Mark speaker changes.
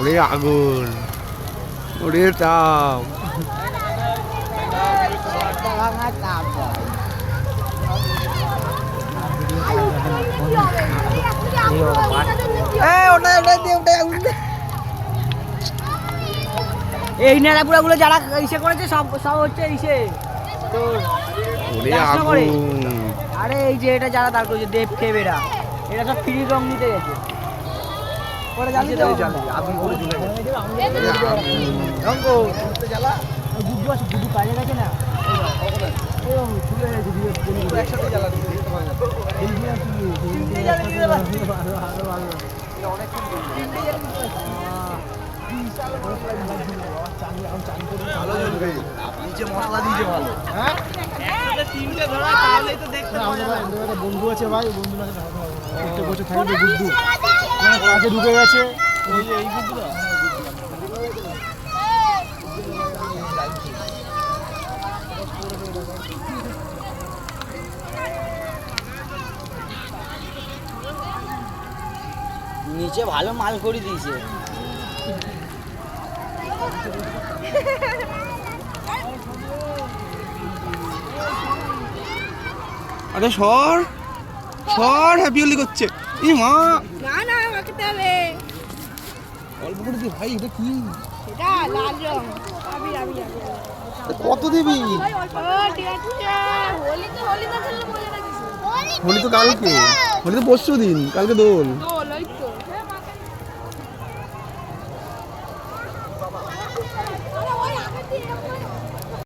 Speaker 1: ওরে আগুন, ওরে তাপ।
Speaker 2: এই নেড়াপুরা গুলো যারা ইসে করেছে সব সব হচ্ছে ইসে তো
Speaker 1: ওরে আগুন।
Speaker 2: আরে এই যে এটা যারা দাঁড় করেছে দেব খেবেরা এরা সব ফ্রি রং নিতে গেছে পরে জানি তো
Speaker 1: আগুন করে জ্বলে
Speaker 2: গুড্ডু আছে গুড্ডু কাজে গেছে না একসাথে জ্বালা
Speaker 3: বন্ধু আছে ভাই, বন্ধু প্রত্যেক বছর থাকবে গুড্ডু কাজে ঢুকে গেছে। এই গুড্ডু
Speaker 2: নিচে ভালো মাল করে দিয়েছে।
Speaker 1: আরে সর সর, হ্যাপি হোলি করছে। ই মা,
Speaker 4: না না আমাকে দেবে
Speaker 1: অল্প করে দি ভাই। এটা কি?
Speaker 4: এটা লাল রং আবি আবি
Speaker 1: কত দিবি?
Speaker 4: ও ঠিক আছে হোলি তো খেললে বলে রাখিস
Speaker 1: হোলি তো কালকে, হোলি তো পরশু দিন, কালকে দোল।